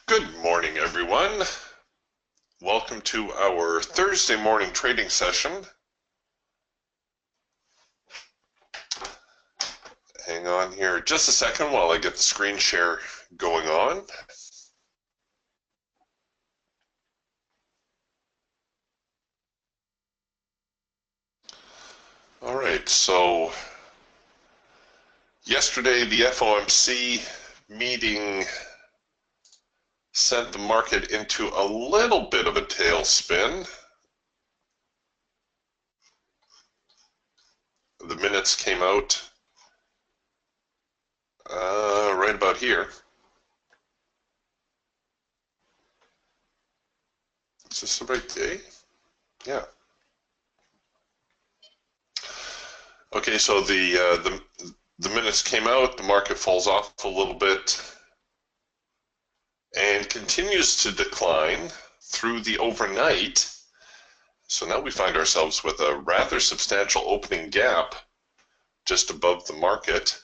Good morning, everyone. Welcome to our Thursday morning trading session. Hang on here just a second while I get the screen share going on. All right, so yesterday the FOMC meeting sent the market into a little bit of a tailspin. The minutes came out right about here. Is this the right day? Yeah. Okay, so the minutes came out, the market falls off a little bit and continues to decline through the overnight. So now we find ourselves with a rather substantial opening gap just above the market.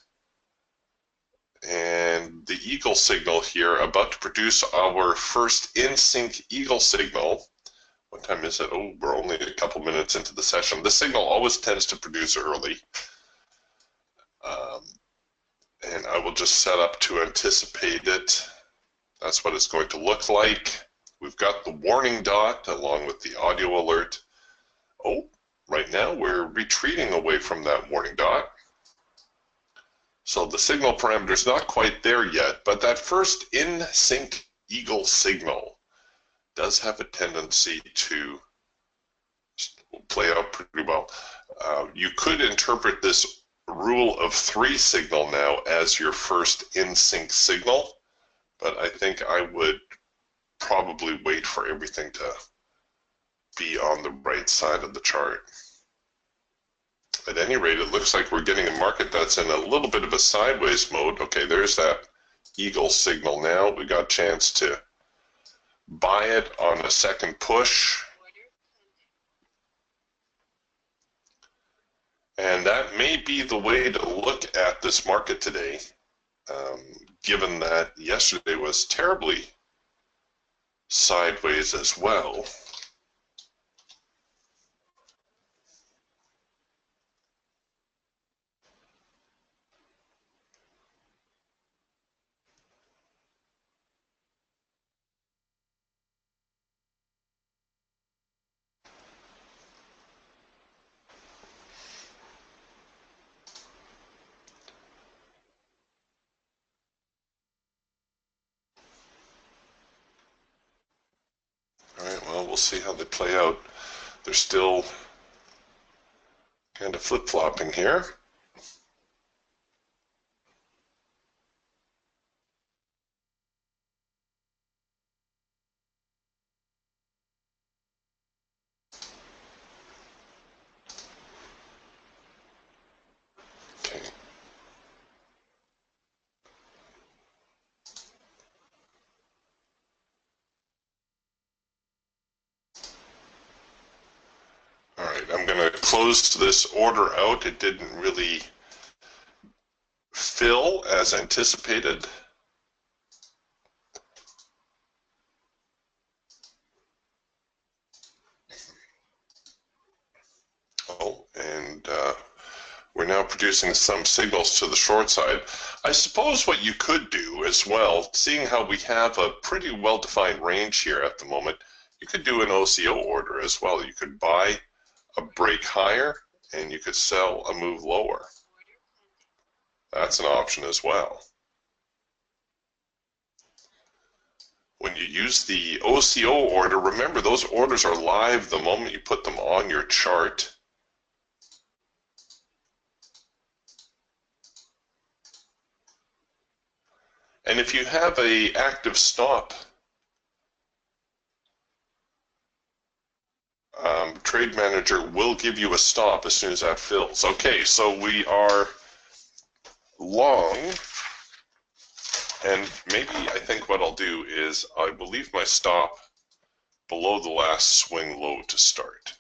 And the eagle signal here, about to produce our first in-sync eagle signal. What time is it? Oh, we're only a couple minutes into the session. This signal always tends to produce early. And I will just set up to anticipate it. That's what it's going to look like. We've got the warning dot along with the audio alert. Oh, right now we're retreating away from that warning dot. So the signal parameter is not quite there yet, but that first in-sync eagle signal does have a tendency to play out pretty well. You could interpret this rule of three signal now as your first in-sync signal, but I think I would probably wait for everything to be on the right side of the chart. At any rate, it looks like we're getting a market that's in a little bit of a sideways mode. Okay, there's that eagle signal now. We got a chance to buy it on a second push. And that may be the way to look at this market today, given that yesterday was terribly sideways as well. All right, well, we'll see how they play out. They're still kind of flip-flopping here. Okay. All right, I'm going to close this order out. It didn't really fill as anticipated. Oh, and we're now producing some signals to the short side. I suppose what you could do as well, seeing how we have a pretty well-defined range here at the moment, you could do an OCO order as well. You could buy a break higher and you could sell a move lower. That's an option as well. When you use the OCO order, remember those orders are live the moment you put them on your chart. And if you have an active stop, Trade Manager will give you a stop as soon as that fills. Okay, so we are long, and maybe I think what I'll do is I will leave my stop below the last swing low to start.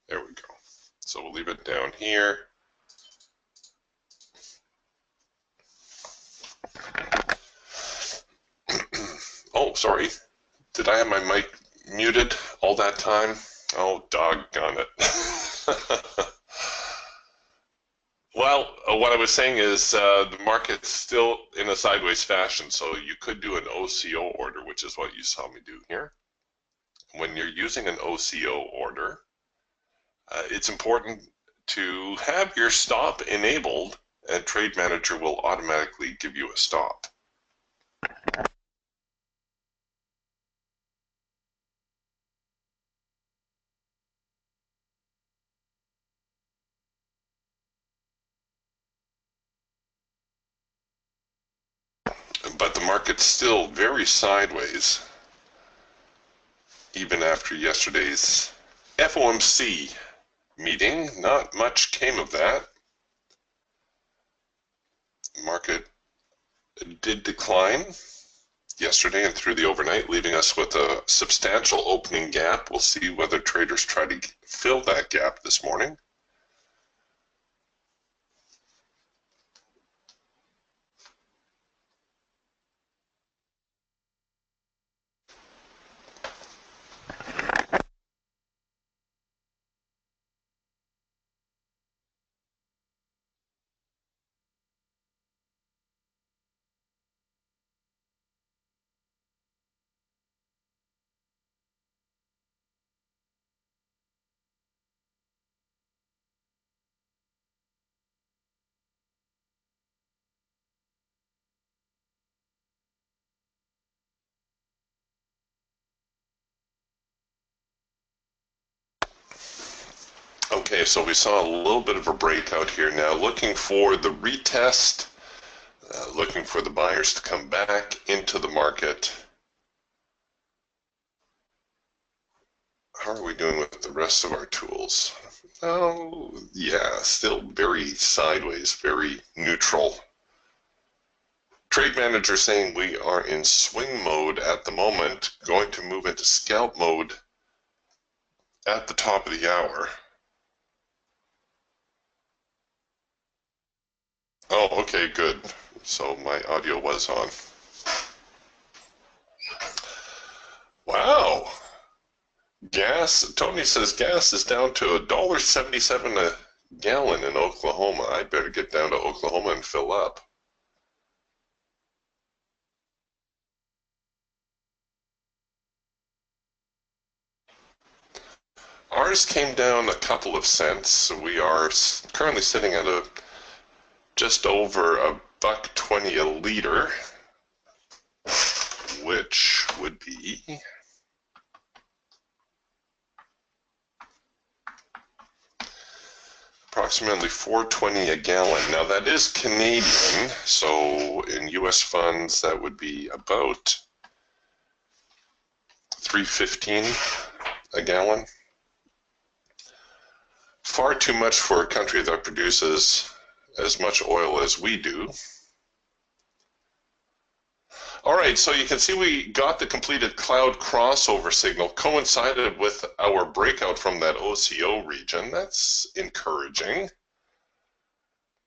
There we go. So we'll leave it down here. sorry. Did I have my mic muted all that time? Oh, doggone it. Well, what I was saying is the market's still in a sideways fashion, so you could do an OCO order, which is what you saw me do here. When you're using an OCO order, it's important to have your stop enabled, and Trade Manager will automatically give you a stop. But the market's still very sideways, even after yesterday's FOMC meeting. Not much came of that. Market did decline yesterday and through the overnight, leaving us with a substantial opening gap. We'll see whether traders try to fill that gap this morning. Okay, so we saw a little bit of a breakout here now, looking for the retest, looking for the buyers to come back into the market. How are we doing with the rest of our tools? Oh, yeah, still very sideways, very neutral. Trade Manager saying we are in swing mode at the moment, going to move into scalp mode at the top of the hour. Oh, okay, good. So my audio was on. Wow. Gas, Tony says gas is down to $1.77 a gallon in Oklahoma. I better get down to Oklahoma and fill up. Ours came down a couple of cents. We are currently sitting at just over $1.20 a liter, which would be approximately $4.20 a gallon. Now that is Canadian, so in US funds that would be about $3.15 a gallon. Far too much for a country that produces as much oil as we do. All right, so you can see we got the completed cloud crossover signal, coincided with our breakout from that OCO region. That's encouraging.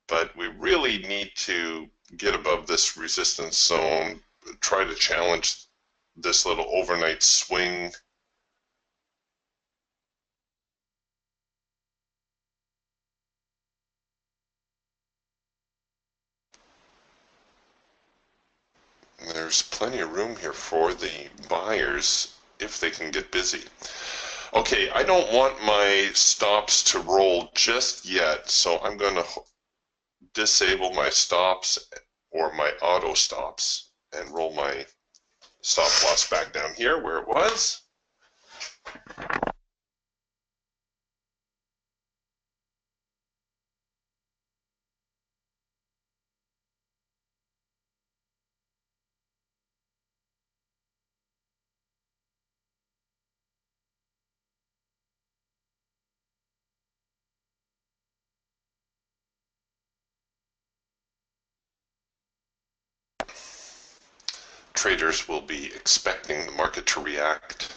But we really need to get above this resistance zone, try to challenge this little overnight swing. There's plenty of room here for the buyers if they can get busy. Okay, I don't want my stops to roll just yet, so I'm going to disable my stops or my auto stops and roll my stop loss back down here where it was. Traders will be expecting the market to react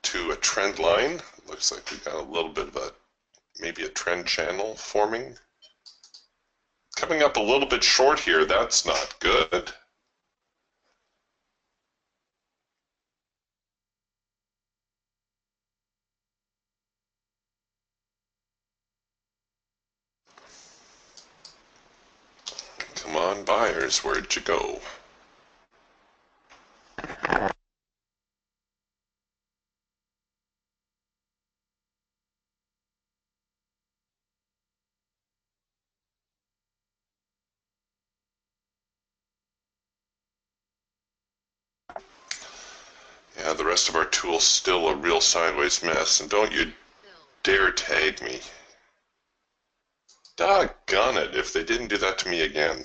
to a trend line. Looks like we got a little bit of maybe a trend channel forming. Coming up a little bit short here, that's not good. on buyers, where'd you go? Yeah, the rest of our tool's still a real sideways mess, and don't you dare tag me. Doggone it, if they didn't do that to me again.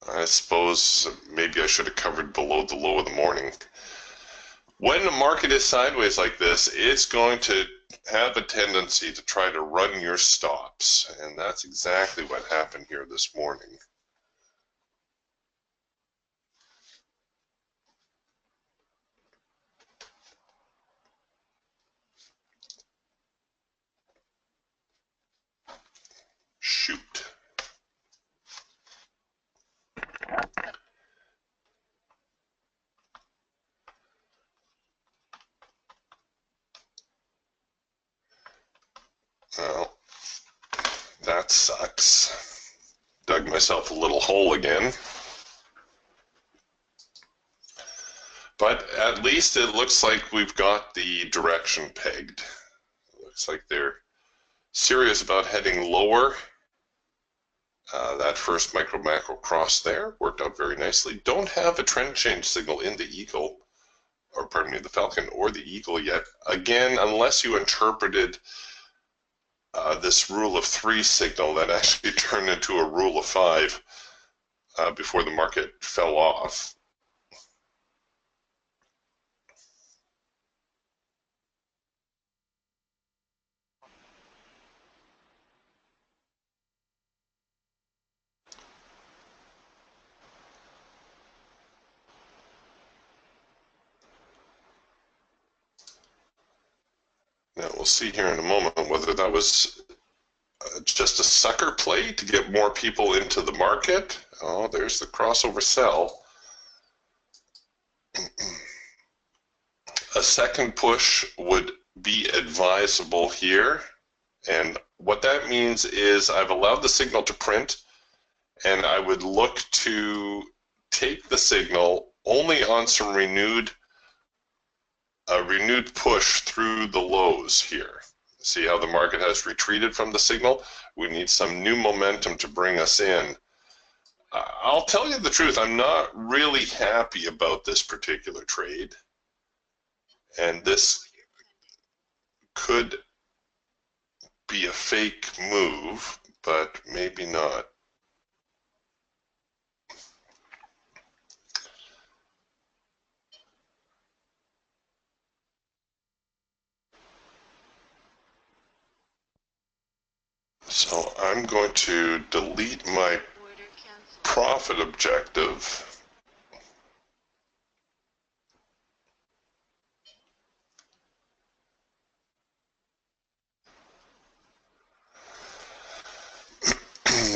I suppose maybe I should have covered below the low of the morning. When the market is sideways like this, it's going to have a tendency to try to run your stops, and that's exactly what happened here this morning. Shoot. Well, that sucks. Dug myself a little hole again. But at least it looks like we've got the direction pegged. It looks like they're serious about heading lower. That first micro-macro cross there worked out very nicely. Don't have a trend change signal in the Eagle, or pardon me, the Falcon or the Eagle yet. Again, unless you interpreted this rule of 3 signal that actually turned into a rule of 5 before the market fell off. Now we'll see here in a moment whether that was just a sucker play to get more people into the market. Oh, there's the crossover sell. A second push would be advisable here. And what that means is I've allowed the signal to print, and I would look to take the signal only on some renewed push through the lows here. See how the market has retreated from the signal? We need some new momentum to bring us in. I'll tell you the truth, I'm not really happy about this particular trade. And this could be a fake move, but maybe not. So I'm going to delete my profit objective.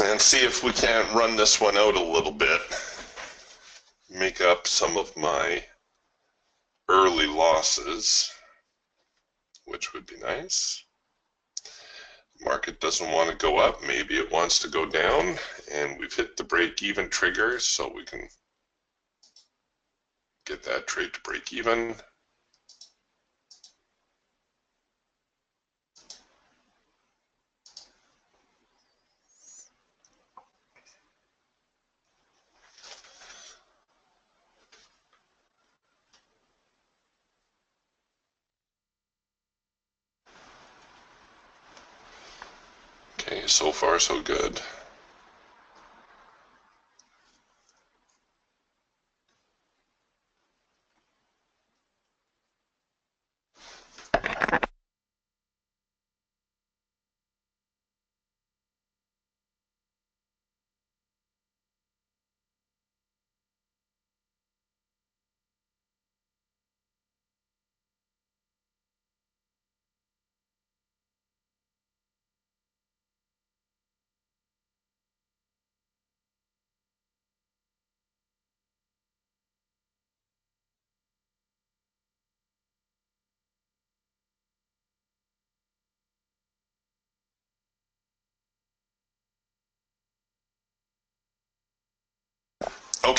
And see if we can't run this one out a little bit. Make up some of my early losses, which would be nice. Market doesn't want to go up, maybe it wants to go down, and we've hit the break-even trigger, so we can get that trade to break even. Okay, so far so good.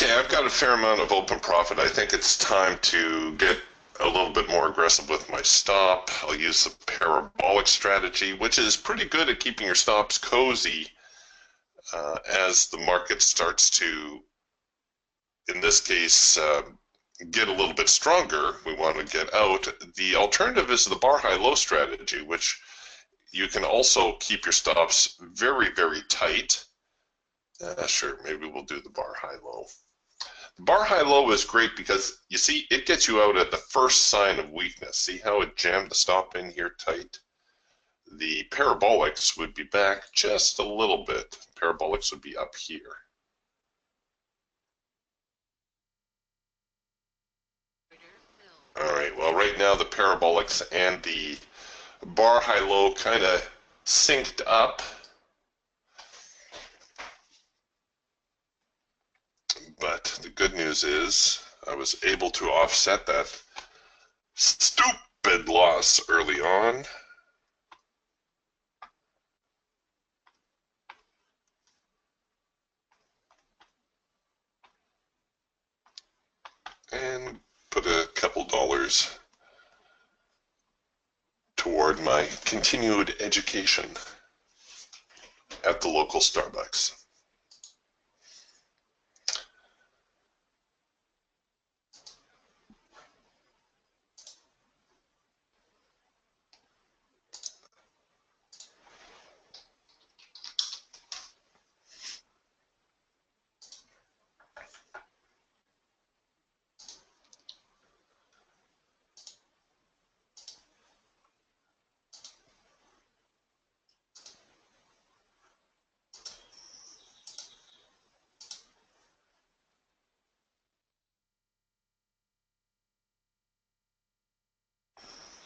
Okay, I've got a fair amount of open profit. I think it's time to get a little bit more aggressive with my stop. I'll use the parabolic strategy, which is pretty good at keeping your stops cozy as the market starts to, in this case, get a little bit stronger. We want to get out. The alternative is the bar high-low strategy, which you can also keep your stops very, very tight. Sure, maybe we'll do the bar high-low. The bar high-low is great because, you see, it gets you out at the first sign of weakness. See how it jammed the stop in here tight? The parabolics would be back just a little bit. Parabolics would be up here. All right, well, right now the parabolics and the bar high-low kind of synced up. But the good news is I was able to offset that stupid loss early on. And put a couple dollars toward my continued education at the local Starbucks.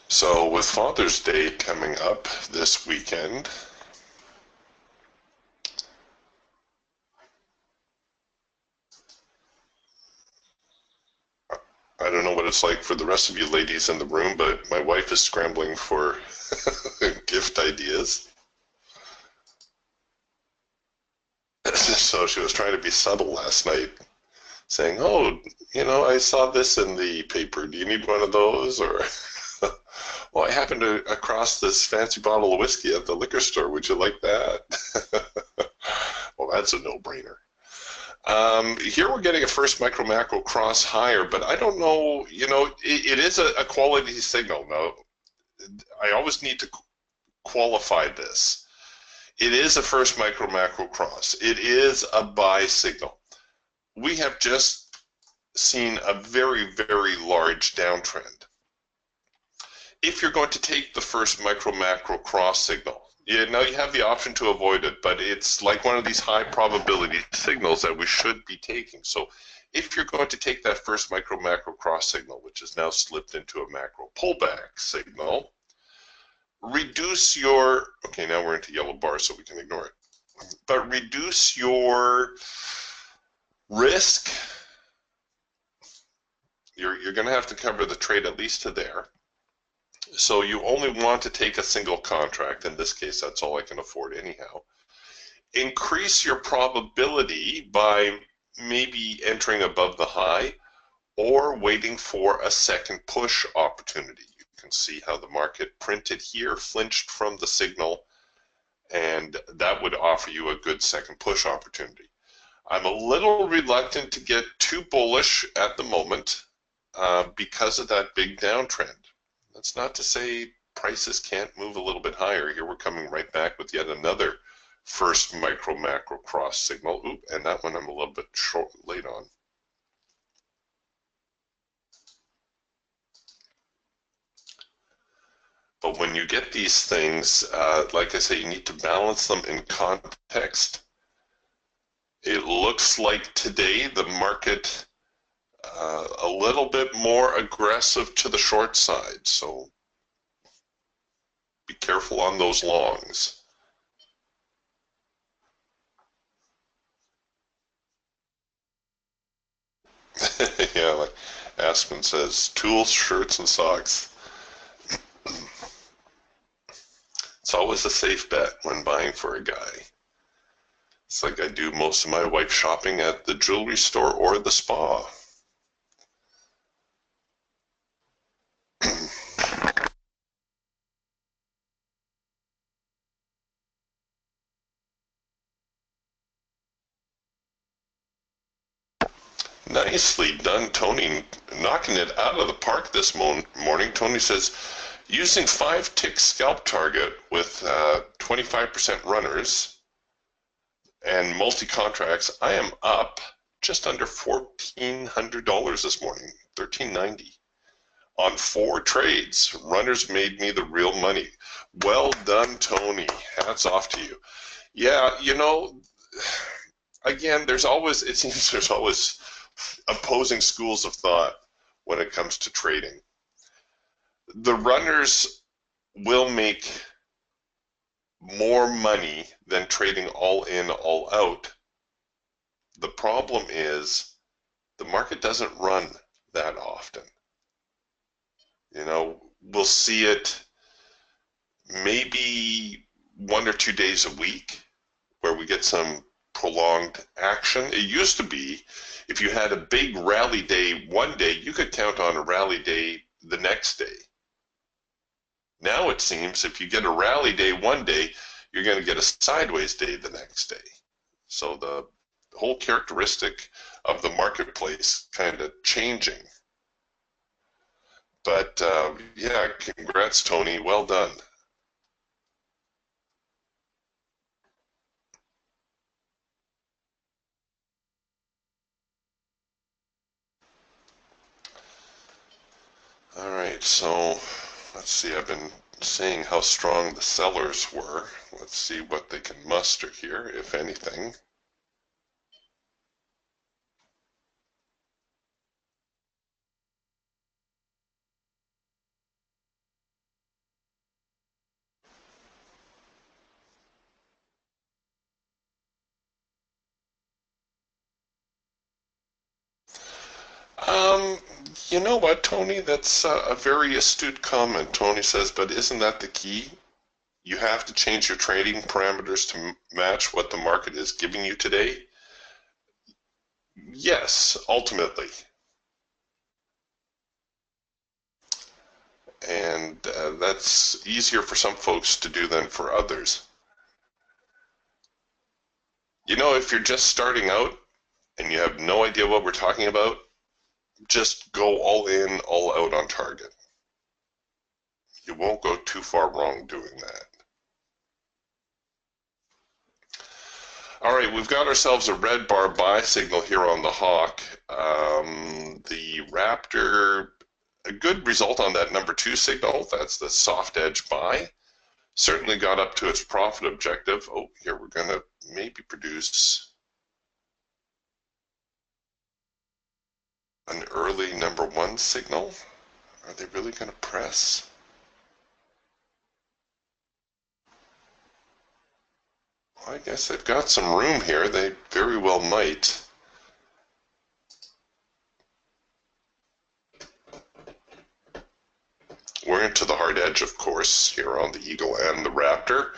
So with Father's Day coming up this weekend, I don't know what it's like for the rest of you ladies in the room, but my wife is scrambling for gift ideas. So she was trying to be subtle last night, saying, oh, you know, I saw this in the paper. Do you need one of those? Or, well, I happened to across this fancy bottle of whiskey at the liquor store. Would you like that? Well, that's a no-brainer. Here we're getting a first micro macro cross higher, but I don't know, you know, it is a quality signal. Now, I always need to qualify this. It is a first micro macro cross. It is a buy signal. We have just seen a very, very large downtrend. If you're going to take the first micro macro cross signal, now you have the option to avoid it, but it's like one of these high probability signals that we should be taking. So if you're going to take that first micro macro cross signal, which is now slipped into a macro pullback signal, reduce your, okay, now we're into yellow bars, so we can ignore it, but reduce your risk. You're going to have to cover the trade at least to there. So you only want to take a single contract. In this case, that's all I can afford anyhow. Increase your probability by maybe entering above the high or waiting for a second push opportunity. You can see how the market printed here, flinched from the signal, and that would offer you a good second push opportunity. I'm a little reluctant to get too bullish at the moment because of that big downtrend. That's not to say prices can't move a little bit higher. Here we're coming right back with yet another first micro macro cross signal. Oop, and that one I'm a little bit late on. But when you get these things, like I say, you need to balance them in context. It looks like today the market a little bit more aggressive to the short side, so be careful on those longs. Yeah, like Aspen says, tools, shirts, and socks. It's always a safe bet when buying for a guy. It's like I do most of my wife shopping at the jewelry store or the spa. Nicely done, Tony. Knocking it out of the park this morning. Tony says, using 5-tick scalp target with 25% runners and multi-contracts, I am up just under $1,400 this morning, $1,390 on 4 trades. Runners made me the real money. Well done, Tony. Hats off to you. Yeah, you know, again, it seems there's always opposing schools of thought when it comes to trading. The runners will make more money than trading all in, all out. The problem is the market doesn't run that often. You know, we'll see it maybe 1 or 2 days a week where we get some prolonged action. It used to be if you had a big rally day one day, you could count on a rally day the next day. Now it seems if you get a rally day one day, you're going to get a sideways day the next day. So the whole characteristic of the marketplace kind of changing. But yeah, congrats, Tony. Well done. All right, so let's see. I've been saying how strong the sellers were. Let's see what they can muster here, if anything. Um, you know what, Tony? That's a very astute comment. Tony says, but isn't that the key? You have to change your trading parameters to match what the market is giving you today. Yes, ultimately. And that's easier for some folks to do than for others. You know, if you're just starting out and you have no idea what we're talking about, just go all in, all out on target. You won't go too far wrong doing that. All right, we've got ourselves a red bar buy signal here on the Hawk. The Raptor, a good result on that number 2 signal. That's the soft edge buy. Certainly got up to its profit objective. Oh, here we're going to maybe produce an early number 1 signal. Are they really going to press? Well, I guess they've got some room here. They very well might. We're into the hard edge, of course, here on the Eagle and the Raptor.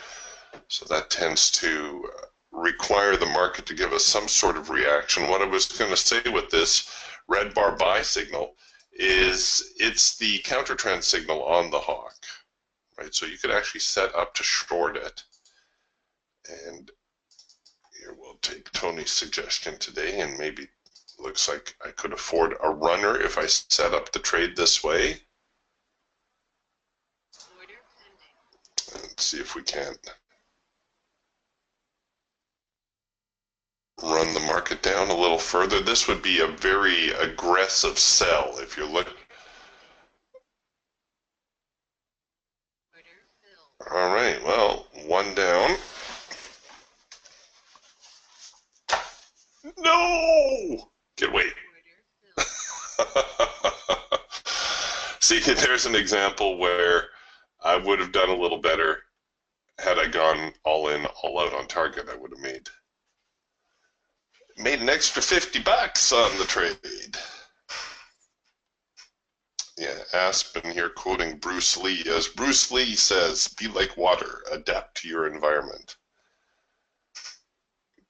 So that tends to require the market to give us some sort of reaction. What I was going to say with this red bar buy signal is it's the counter trend signal on the Hawk, right? So you could actually set up to short it. And here we'll take Tony's suggestion today, and maybe looks like I could afford a runner if I set up the trade this way. Let's see if we can't run the market down a little further. This would be a very aggressive sell if you're looking. All right, well, one down. No! Get away. See, there's an example where I would have done a little better had I gone all in, all out on target. I would have made an extra $50 on the trade. Yeah, Aspen here quoting Bruce Lee. As Bruce Lee says, be like water, adapt to your environment.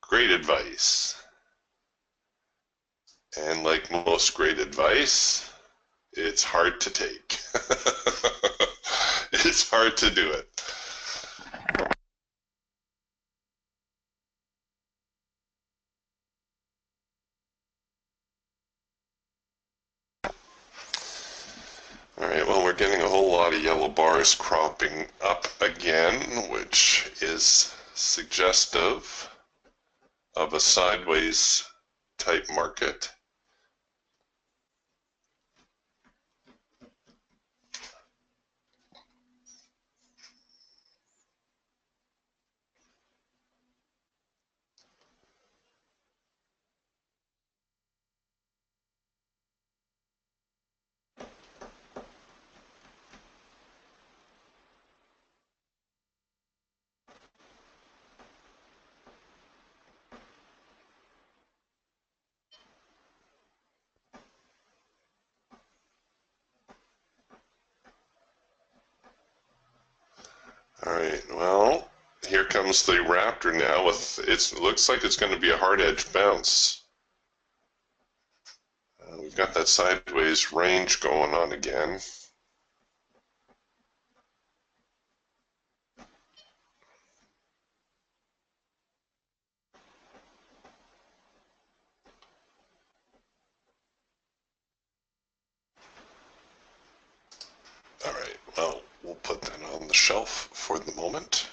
Great advice. And like most great advice, it's hard to take. It's hard to do it. All right, well, we're getting a whole lot of yellow bars cropping up again, which is suggestive of a sideways type market. All right, well, here comes the Raptor now with it looks like it's going to be a hard edge bounce. We've got that sideways range going on again. All right, well, we'll put that on the shelf for the moment.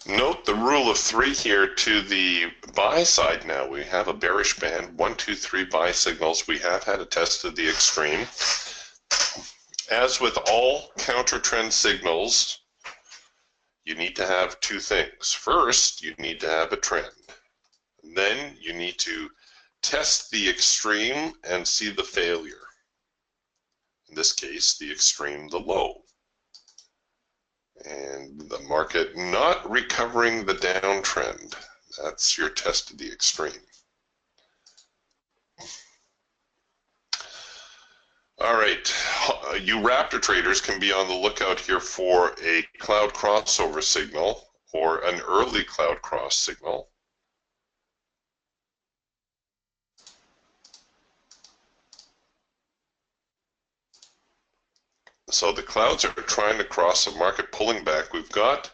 Note the rule of three here to the buy side now. We have a bearish band, 1, 2, 3 buy signals. We have had a test of the extreme. As with all counter trend signals, you need to have two things. First, you need to have a trend. Then you need to test the extreme and see the failure. In this case, the extreme, the low. And the market not recovering the downtrend. That's your test of the extreme. All right, you Raptor traders can be on the lookout here for a cloud crossover signal or an early cloud cross signal. So the clouds are trying to cross the market, pulling back. We've got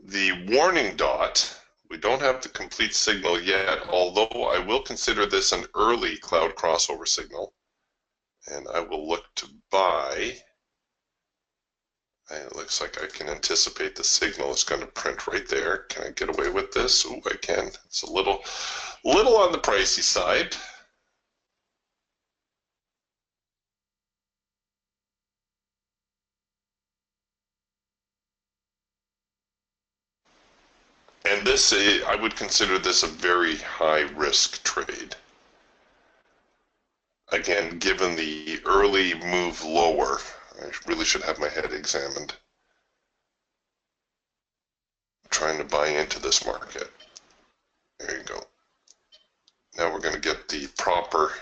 the warning dot. We don't have the complete signal yet, although I will consider this an early cloud crossover signal. And I will look to buy. And it looks like I can anticipate the signal is going to print right there. Can I get away with this? Ooh, I can. It's a little on the pricey side. And this, I would consider this a very high risk trade. Again, given the early move lower, I really should have my head examined. I'm trying to buy into this market. There you go. Now we're going to get the proper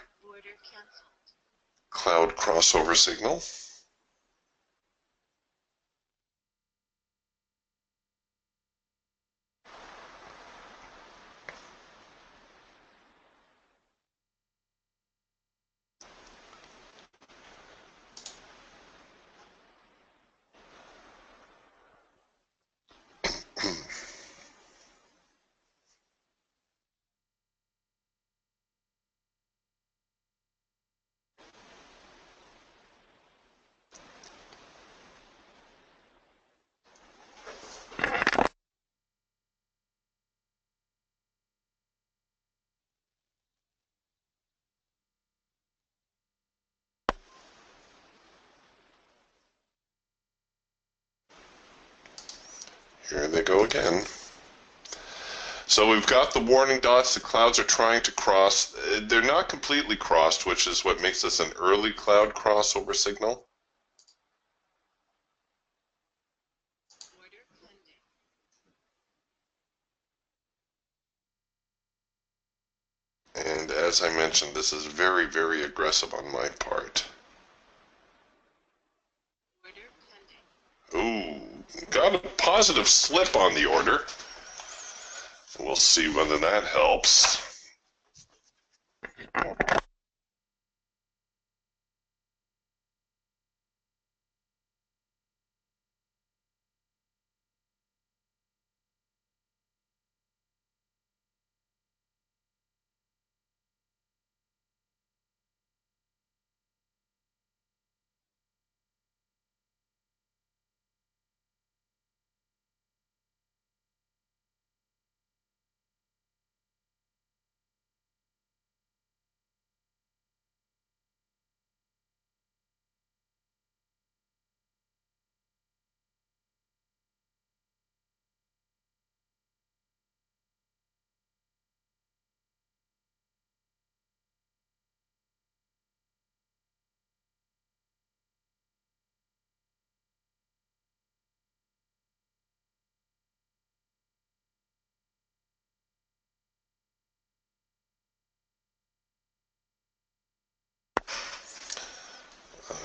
cloud crossover signal. Here they go again. So we've got the warning dots. The clouds are trying to cross. They're not completely crossed, which is what makes this an early cloud crossover signal. as I mentioned, this is very, very aggressive on my part. Ooh, got a positive slip on the order. We'll see whether that helps.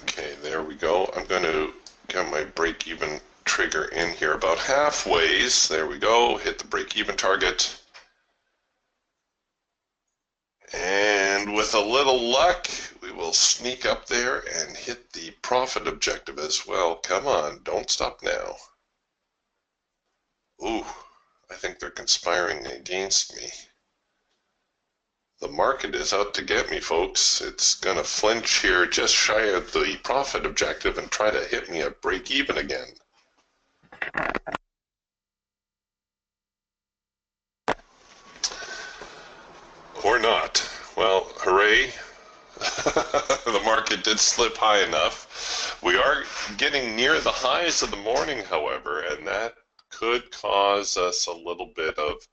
Okay, there we go. I'm going to get my break-even trigger in here about halfway. There we go. Hit the break-even target. And with a little luck, we will sneak up there and hit the profit objective as well. Come on, don't stop now. Ooh, I think they're conspiring against me. The market is out to get me, folks. It's going to flinch here just shy of the profit objective and try to hit me at break even again. Or not. Well, hooray. The market did slip high enough. We are getting near the highs of the morning, however, and that could cause us a little bit of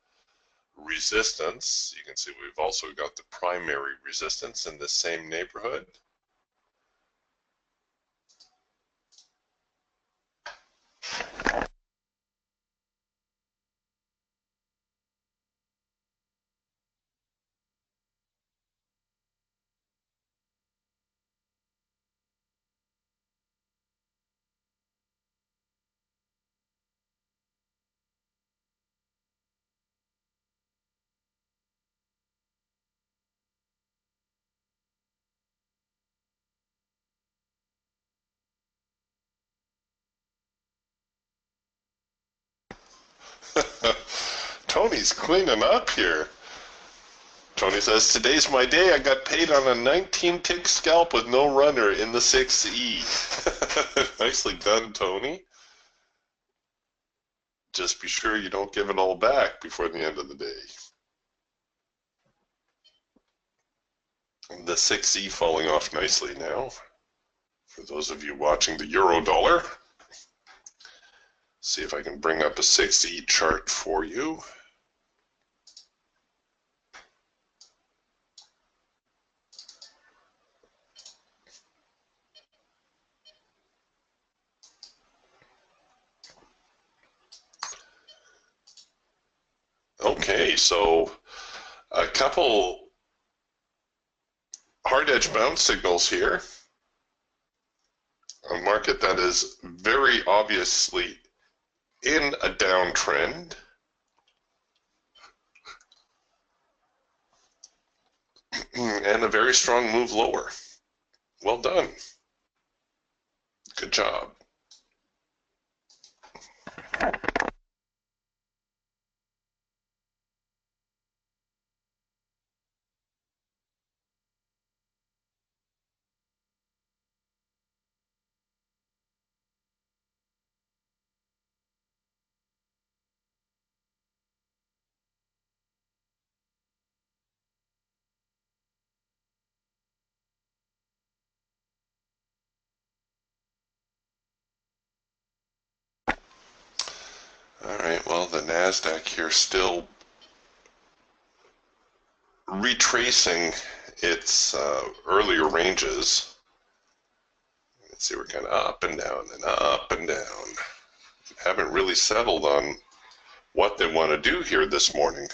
resistance. You can see we've also got the primary resistance in the same neighborhood. Tony's cleaning up here. Tony says, today's my day. I got paid on a 19-tick scalp with no runner in the 6E. Nicely done, Tony. Just be sure you don't give it all back before the end of the day. The 6E falling off nicely now. For those of you watching the euro dollar, see if I can bring up a 6E chart for you. Okay, so a couple hard edge bounce signals here. A market that is very obviously in a downtrend. And a very strong move lower. Well done. Good job. All right, well, the NASDAQ here still retracing its earlier ranges. Let's see, we're kind of up and down and up and down. Haven't really settled on what they want to do here this morning.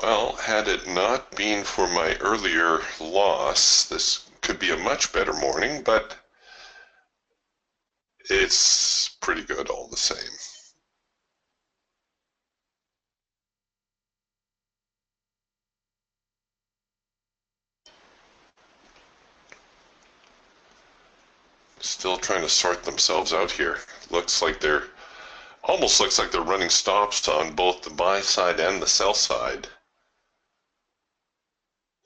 Well, had it not been for my earlier loss, this could be a much better morning, but it's pretty good all the same. Still trying to sort themselves out here. Almost looks like they're running stops on both the buy side and the sell side,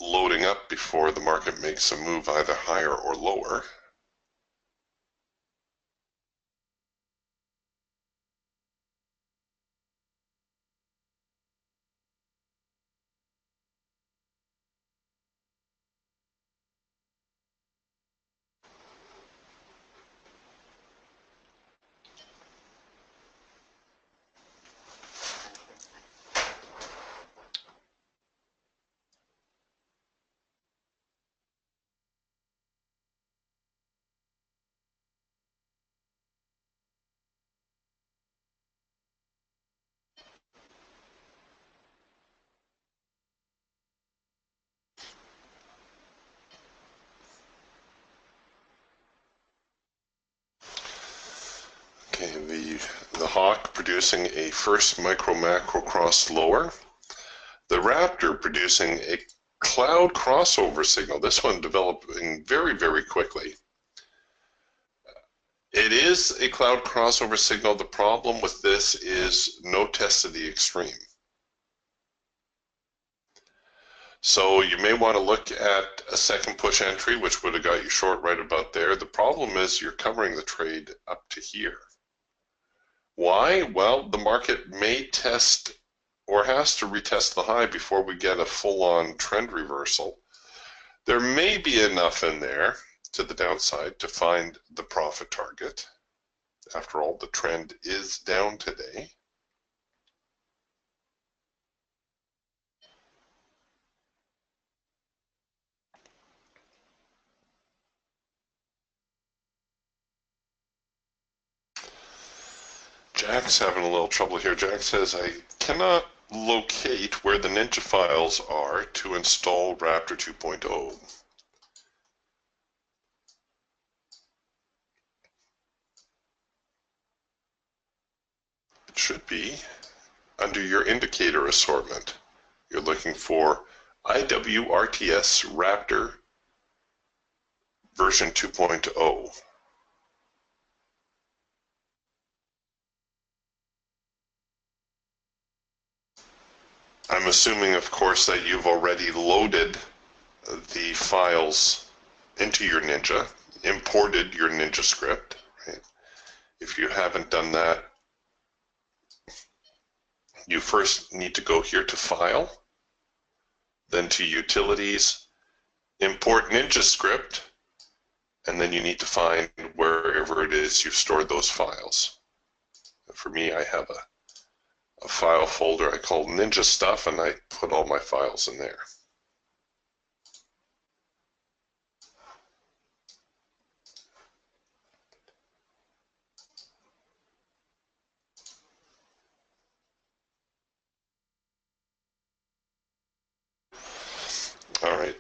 loading up before the market makes a move either higher or lower. Okay, the Hawk producing a first micro-macro cross lower. The Raptor producing a cloud crossover signal. This one developing very, very quickly. It is a cloud crossover signal. The problem with this is no test of the extreme. So you may want to look at a second push entry, which would have got you short right about there. The problem is you're covering the trade up to here. Why? Well, the market may test or has to retest the high before we get a full-on trend reversal. There may be enough in there to the downside to find the profit target. After all, the trend is down today. Jack's having a little trouble here. Jack says, I cannot locate where the Ninja files are to install Raptor 2.0. It should be under your indicator assortment. You're looking for IWRTS Raptor version 2.0. I'm assuming, of course, that you've already loaded the files into your Ninja, imported your Ninja script. Right? If you haven't done that, you first need to go here to File, then to Utilities, import Ninja script, and then you need to find wherever it is you've stored those files. For me, I have a file folder I call Ninja Stuff, and I put all my files in there. All right,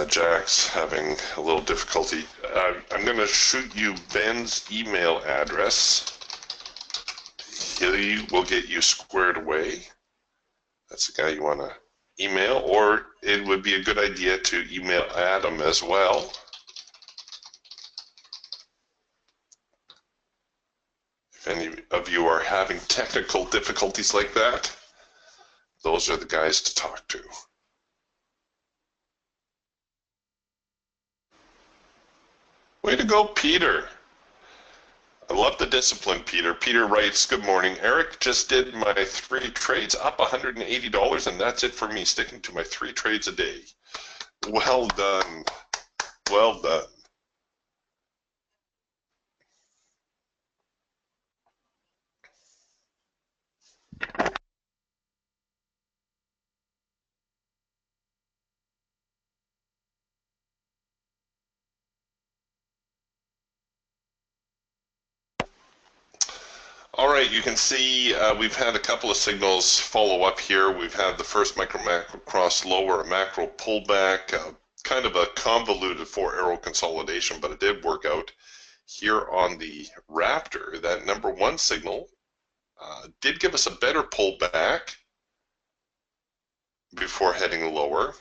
Jack's having a little difficulty. I'm going to shoot you Ben's email address. He will get you squared away. That's the guy you want to email, or it would be a good idea to email Adam as well. If any of you are having technical difficulties like that, those are the guys to talk to. Way to go, Peter. I love the discipline, Peter. Peter writes, good morning. Eric just did my 3 trades up $180, and that's it for me, sticking to my 3 trades a day. Well done. Well done. All right, you can see we've had a couple of signals follow up here. We've had the first micro-macro cross lower, a macro pullback, kind of a convoluted 4-arrow consolidation, but it did work out. Here on the Raptor, that number 1 signal did give us a better pullback before heading lower.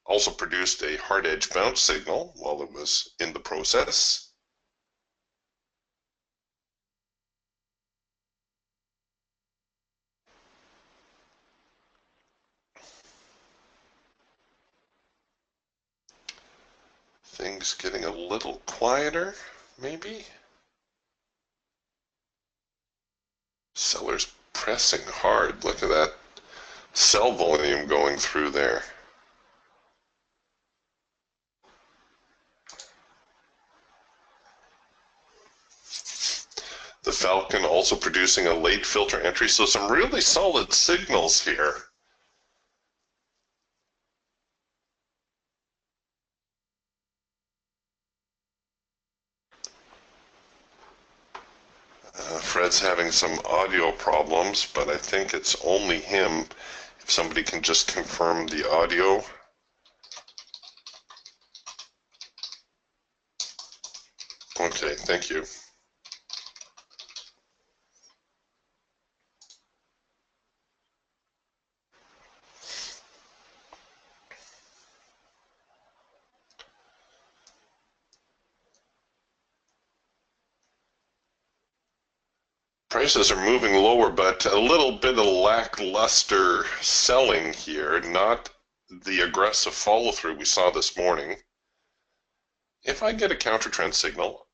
Also produced a hard edge bounce signal while it was in the process. Things getting a little quieter, maybe. Sellers pressing hard. Look at that sell volume going through there. The Falcon also producing a late filter entry, so some really solid signals here. Fred's having some audio problems, but I think it's only him. If somebody can just confirm the audio. Okay, thank you. Prices are moving lower, but a little bit of lackluster selling here, not the aggressive follow-through we saw this morning. If I get a counter-trend signal,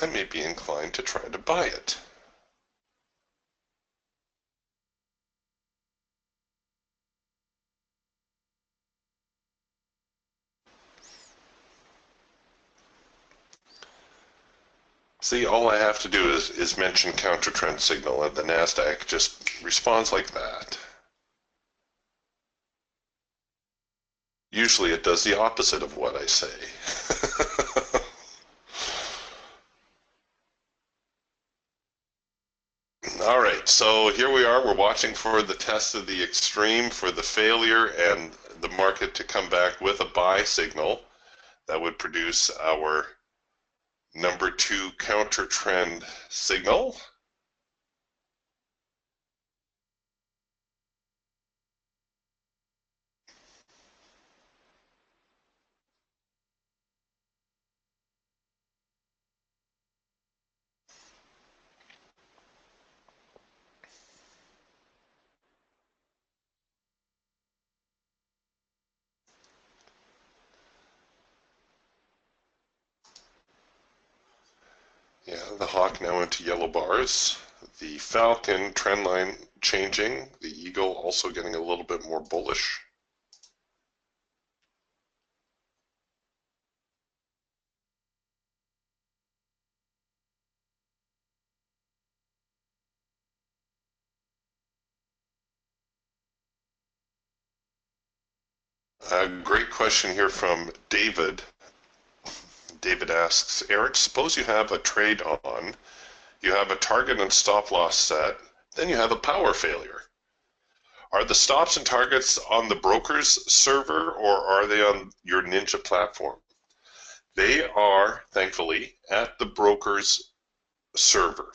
I may be inclined to try to buy it. See, all I have to do is mention counter-trend signal, and the NASDAQ just responds like that. Usually it does the opposite of what I say. All right, so here we are. We're watching for the test of the extreme, for the failure, and the market to come back with a buy signal that would produce our number 2 counter trend signal. Yeah, the hawk now into yellow bars. The Falcon trend line changing. The Eagle also getting a little bit more bullish. A great question here from David. David asks, Eric, suppose you have a trade on, you have a target and stop loss set, then you have a power failure. Are the stops and targets on the broker's server, or are they on your Ninja platform? They are, thankfully, at the broker's server.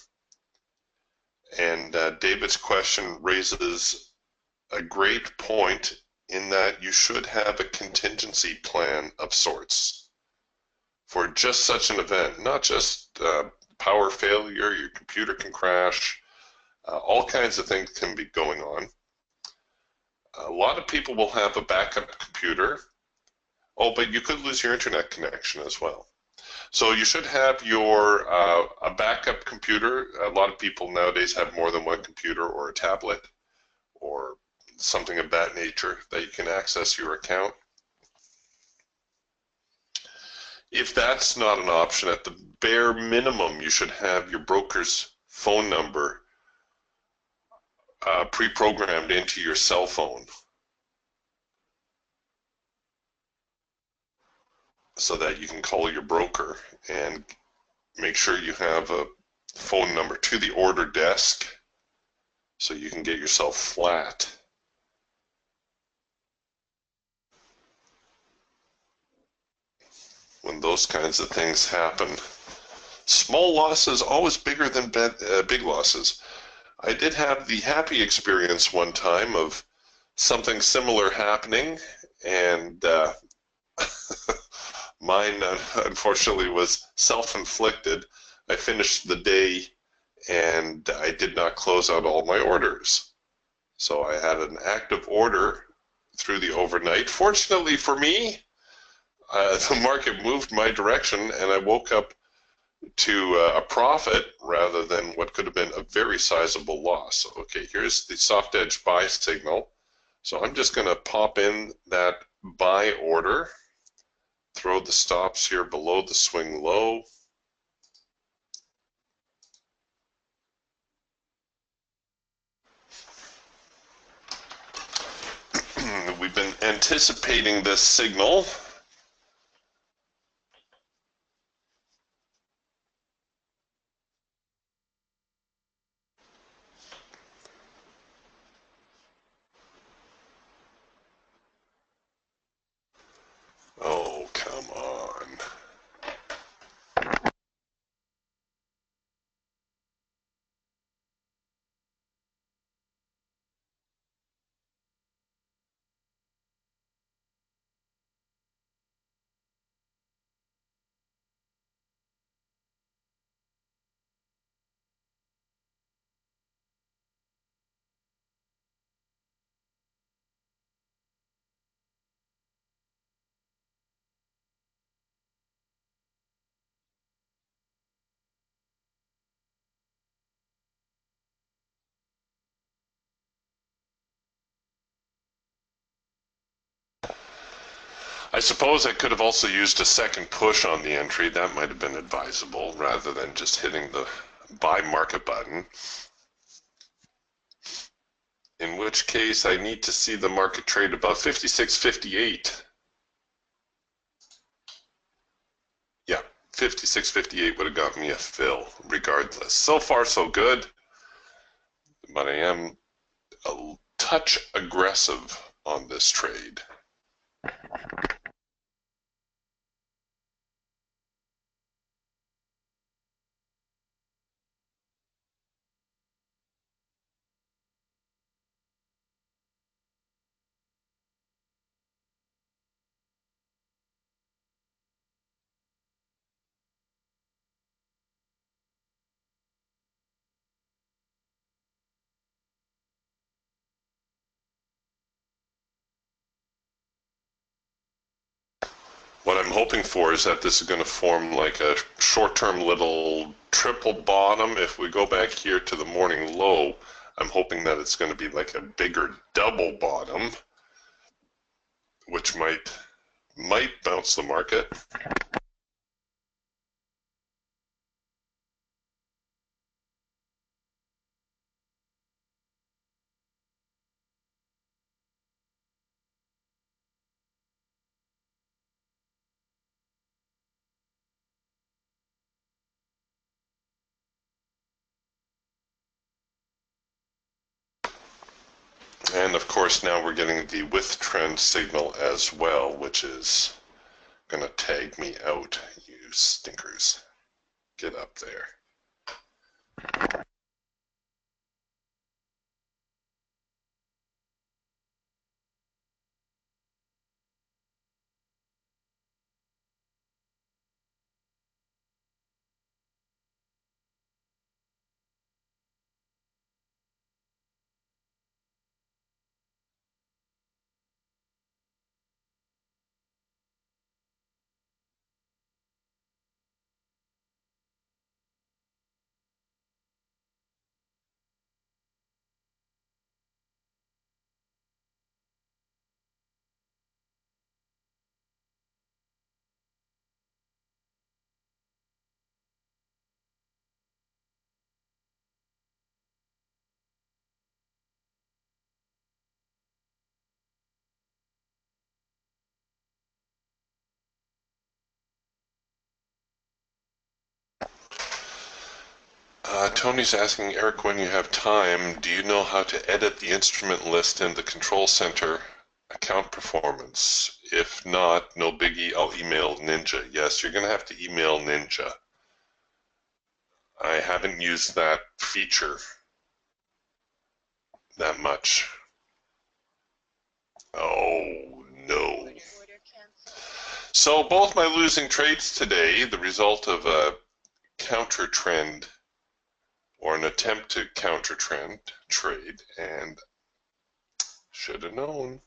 And David's question raises a great point in that you should have a contingency plan of sorts for just such an event, not just power failure, your computer can crash, all kinds of things can be going on. A lot of people will have a backup computer. Oh, but you could lose your internet connection as well. So you should have your a backup computer. A lot of people nowadays have more than one computer or a tablet or something of that nature that you can access your account. If that's not an option, at the bare minimum, you should have your broker's phone number pre-programmed into your cell phone so that you can call your broker and make sure you have a phone number to the order desk so you can get yourself flat. When those kinds of things happen. Small losses always bigger than big losses. I did have the happy experience one time of something similar happening, and mine unfortunately was self-inflicted. I finished the day and I did not close out all my orders. So I had an active order through the overnight. Fortunately for me, the market moved my direction and I woke up to a profit rather than what could have been a very sizable loss. Okay, here's the soft edge buy signal. So I'm just going to pop in that buy order, throw the stops here below the swing low. We've been anticipating this signal. Oh, come on. I suppose I could have also used a second push on the entry. That might have been advisable rather than just hitting the buy market button. In which case I need to see the market trade above 56.58. Yeah, 56.58 would have got me a fill regardless. So far so good, but I am a touch aggressive on this trade. What I'm hoping for is that this is going to form like a short-term little triple bottom. If we go back here to the morning low, I'm hoping that it's going to be like a bigger double bottom, which might bounce the market. And of course now we're getting the with trend signal as well, which is going to tag me out, you stinkers. Get up there. Tony's asking, Eric, when you have time, do you know how to edit the instrument list in the control center account performance? If not, no biggie, I'll email Ninja. Yes, you're going to have to email Ninja. I haven't used that feature that much. Oh, no. So both my losing trades today, the result of a counter trend or an attempt to counter trend trade, and should have known.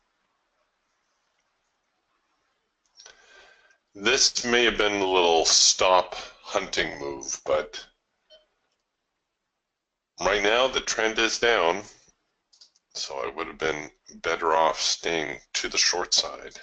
This may have been a little stop hunting move, but right now the trend is down, so I would have been better off staying to the short side.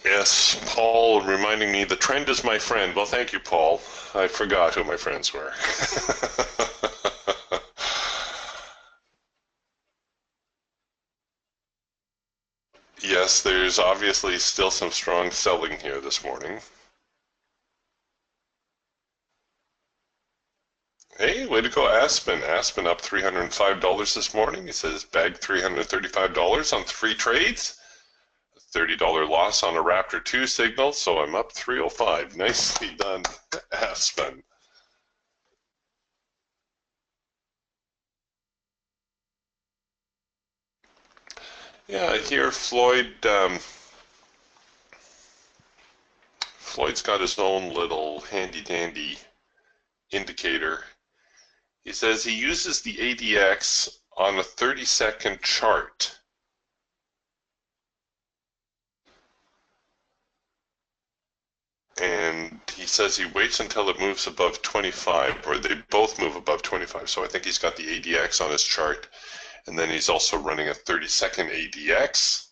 Yes, Paul reminding me the trend is my friend. Well, thank you, Paul. I forgot who my friends were. Yes, there's obviously still some strong selling here this morning. Hey, way to go, Aspen. Aspen up $305 this morning. He says bagged $335 on 3 trades. $30 loss on a Raptor 2 signal, so I'm up 305. Nicely done, Aspen. Yeah, here Floyd's got his own little handy-dandy indicator. He says he uses the ADX on a 30-second chart. And he says he waits until it moves above 25, or they both move above 25. So I think he's got the ADX on his chart. And then he's also running a 30-second ADX.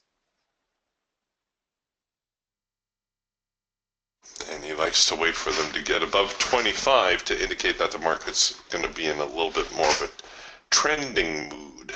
And he likes to wait for them to get above 25 to indicate that the market's going to be in a little bit more of a trending mood.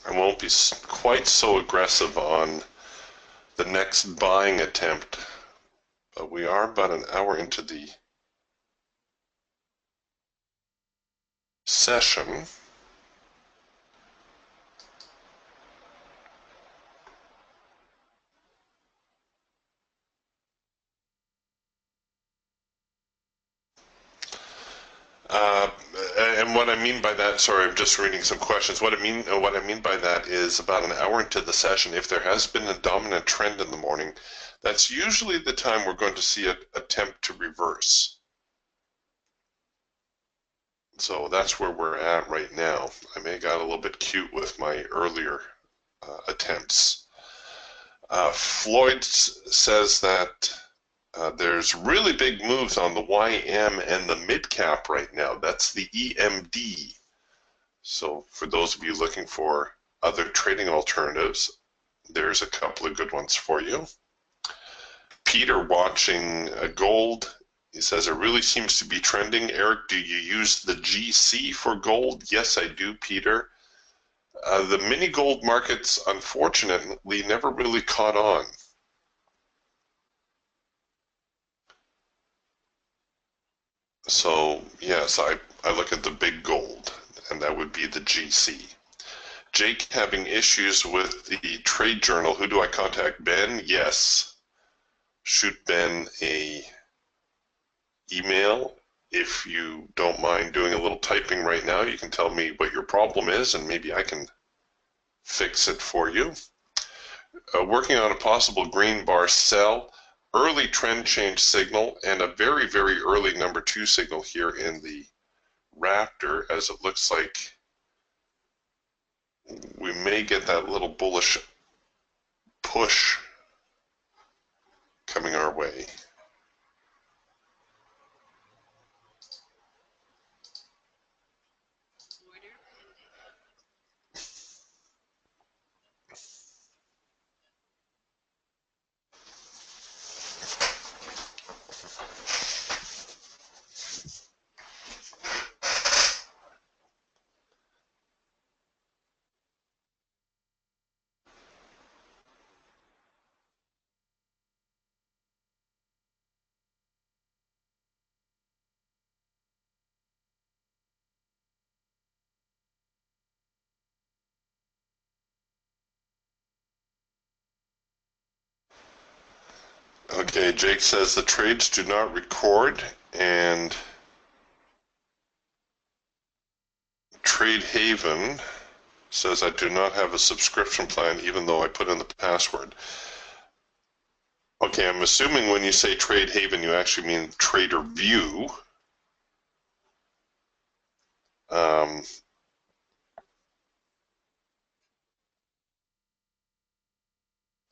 I won't be quite so aggressive on the next buying attempt, but we are about an hour into the session. Uh, and what I mean by that, sorry, I'm just reading some questions. What I mean by that is about an hour into the session, if there has been a dominant trend in the morning, that's usually the time we're going to see an attempt to reverse. So that's where we're at right now. I may have got a little bit cute with my earlier attempts. Floyd says that there's really big moves on the YM and the mid cap right now. That's the EMD. So for those of you looking for other trading alternatives, there's a couple of good ones for you. Peter watching gold. He says it really seems to be trending. Eric, do you use the GC for gold? Yes, I do, Peter. The mini gold markets, unfortunately, never really caught on. So, yes, I look at the big gold, and that would be the GC. Jake having issues with the trade journal. Who do I contact? Ben? Yes. Shoot Ben a email. If you don't mind doing a little typing right now, you can tell me what your problem is, and maybe I can fix it for you. Working on a possible green bar sell, early trend change signal, and a very, very early number 2 signal here in the Raptor, as it looks like we may get that little bullish push coming our way. Okay, Jake says the trades do not record, and Trade Haven says I do not have a subscription plan even though I put in the password. Okay, I'm assuming when you say Trade Haven, you actually mean Trader View.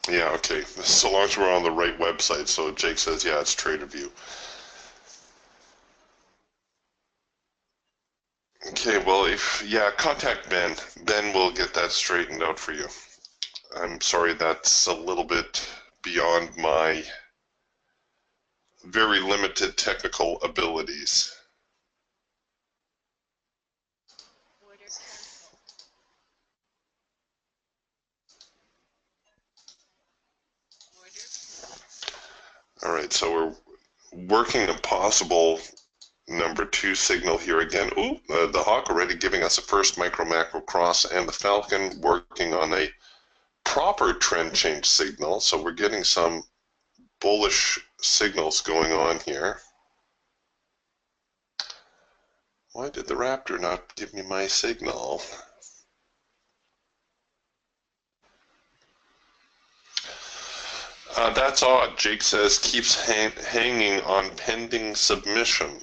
Yeah, okay, so long as we're on the right website. So Jake says, yeah, it's Trader View. Okay, well, contact Ben. Ben will get that straightened out for you. I'm sorry, that's a little bit beyond my very limited technical abilities. All right, so we're working a possible number 2 signal here again. Ooh, the Hawk already giving us a first micro macro cross, and the Falcon working on a proper trend change signal. So we're getting some bullish signals going on here. Why did the Raptor not give me my signal? That's odd. Jake says keeps hanging on pending submission.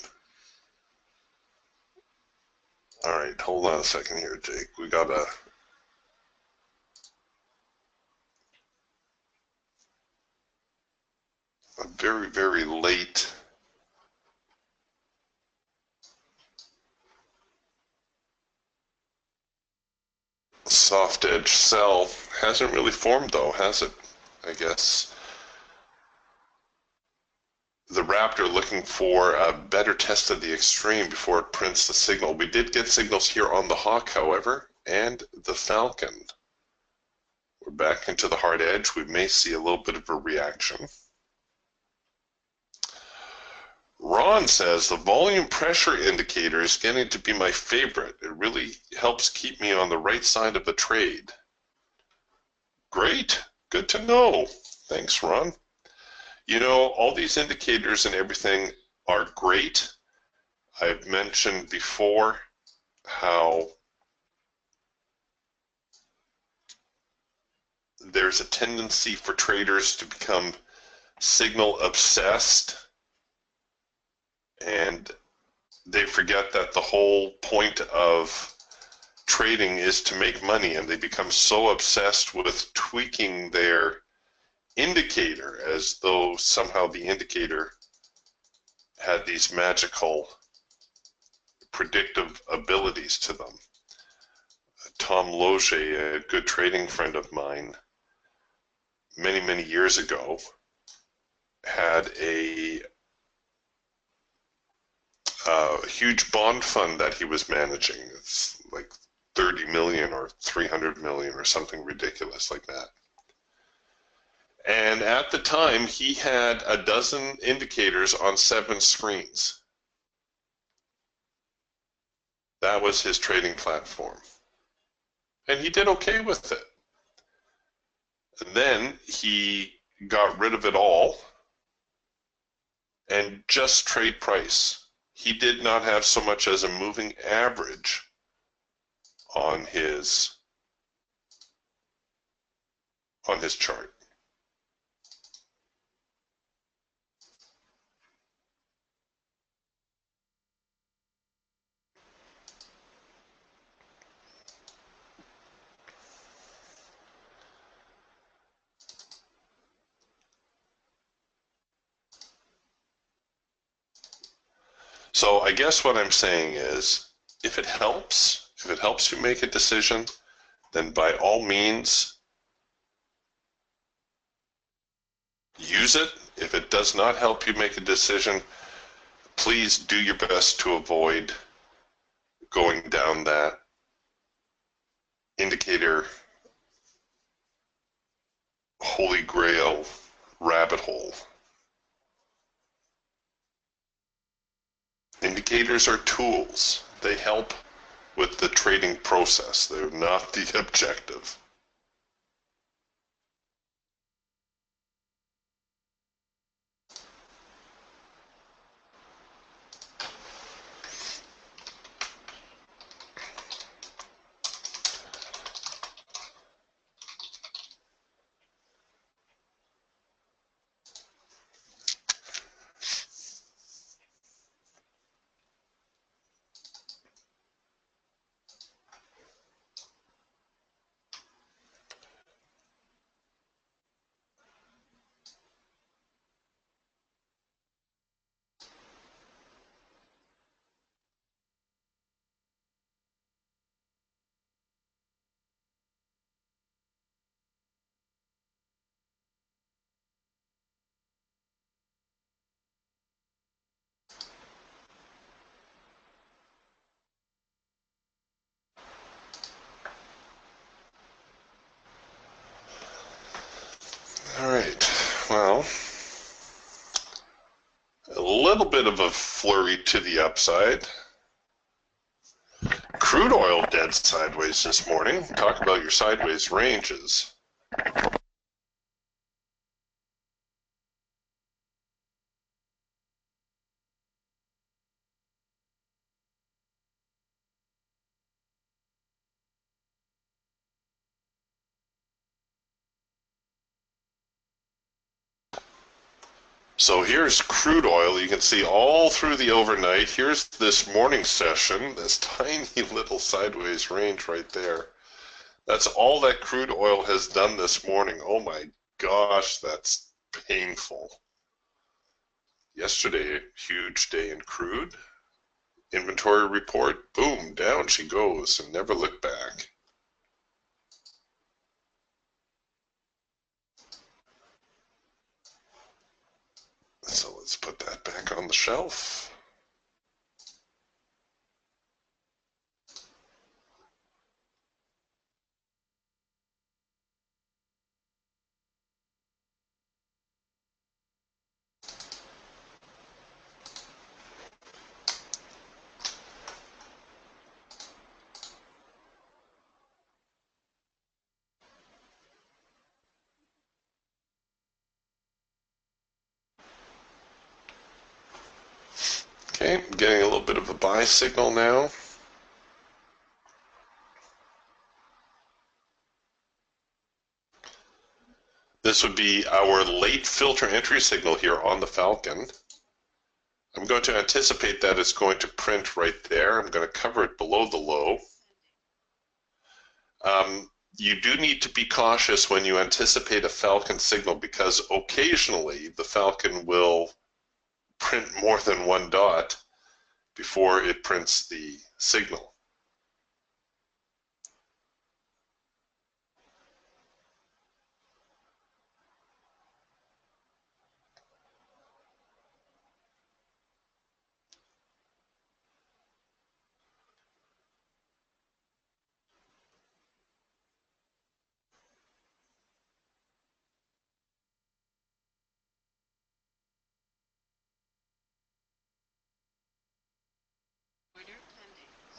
All right, hold on a second here, Jake. We got a very, very late soft edge sell. Hasn't really formed though, has it? I guess. The Raptor looking for a better test of the extreme before it prints the signal. We did get signals here on the Hawk, however. and the Falcon. We're back into the hard edge. We may see a little bit of a reaction. Ron says the volume pressure indicator is getting to be my favorite. It really helps keep me on the right side of the trade. Great. Good to know. Thanks, Ron. You know, all these indicators and everything are great. I've mentioned before how there's a tendency for traders to become signal obsessed, and they forget that the whole point of trading is to make money, and they become so obsessed with tweaking their indicator as though somehow the indicator had these magical predictive abilities to them. Tom Loge, a good trading friend of mine, many years ago, had a huge bond fund that he was managing. It's like 30 million or 300 million or something ridiculous like that. And at the time, he had a dozen indicators on 7 screens. That was his trading platform. And he did okay with it. And then he got rid of it all and just trade price. He did not have so much as a moving average on his chart. So I guess what I'm saying is, if it helps you make a decision, then by all means, use it. If it does not help you make a decision, please do your best to avoid going down that indicator holy grail rabbit hole. Indicators are tools. They help with the trading process. They're not the objective. All right, well, a little bit of a flurry to the upside. Crude oil dead sideways this morning. Talk about your sideways ranges. So here's crude oil. You can see all through the overnight. Here's this morning session, this tiny little sideways range right there. That's all that crude oil has done this morning. Oh my gosh, that's painful. Yesterday, a huge day in crude. Inventory report, boom, down she goes and never looked back. So let's put that back on the shelf. Okay, getting a little bit of a buy signal now. This would be our late filter entry signal here on the Falcon. I'm going to anticipate that it's going to print right there. I'm going to cover it below the low. You do need to be cautious when you anticipate a Falcon signal because occasionally the Falcon will print more than one dot before it prints the signal.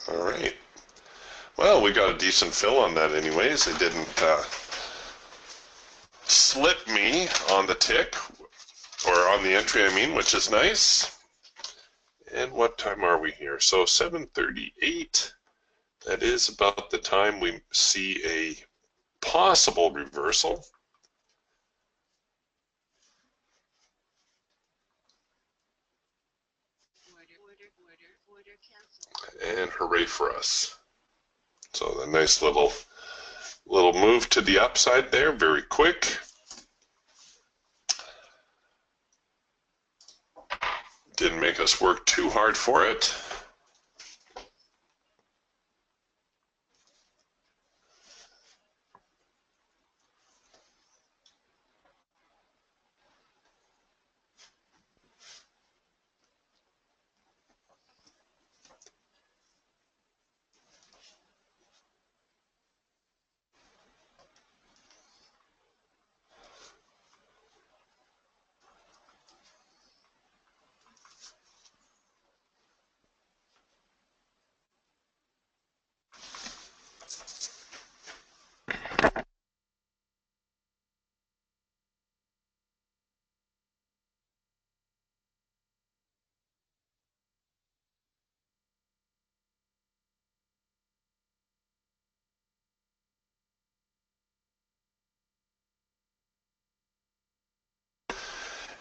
All right. Well, we got a decent fill on that anyways. It didn't slip me on the tick, or on the entry I mean, which is nice. And what time are we here? So 7:38. That is about the time we see a possible reversal. And hooray for us. So the nice little move to the upside there, very quick. Didn't make us work too hard for it.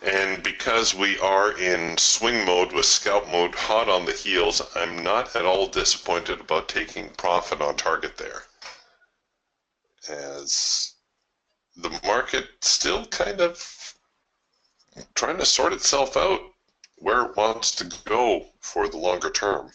And because we are in swing mode with scalp mode hot on the heels, I'm not at all disappointed about taking profit on target there. As the market still kind of trying to sort itself out where it wants to go for the longer term.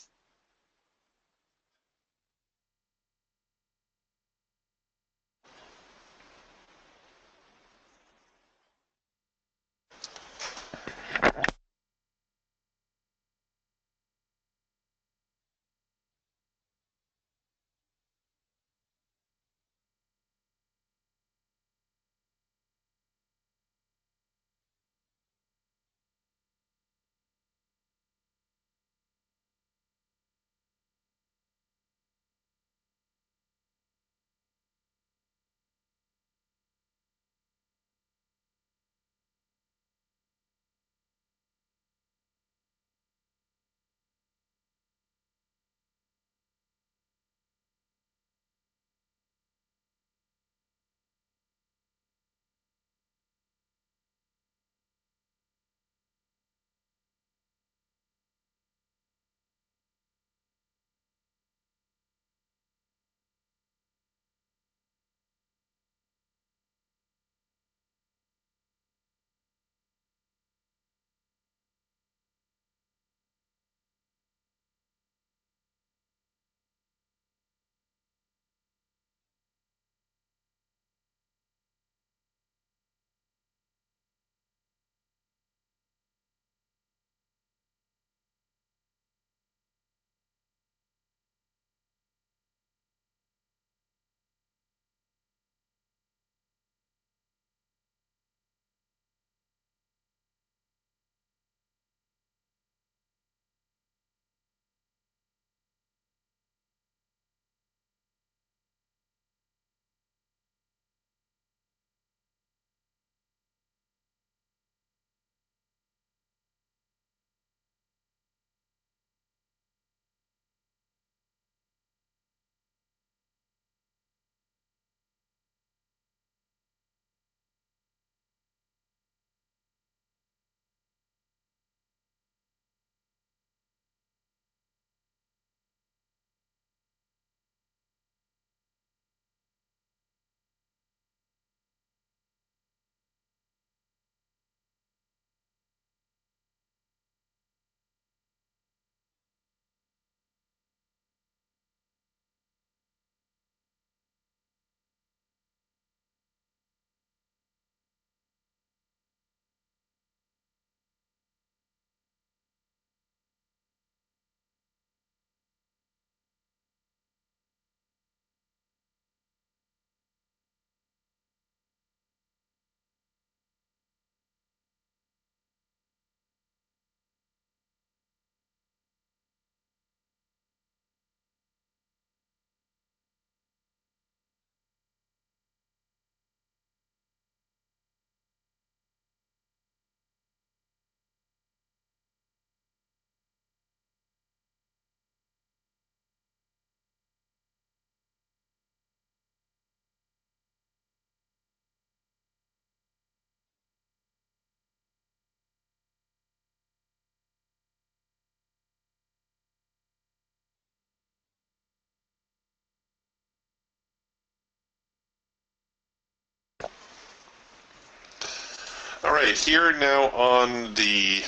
All right, here now on the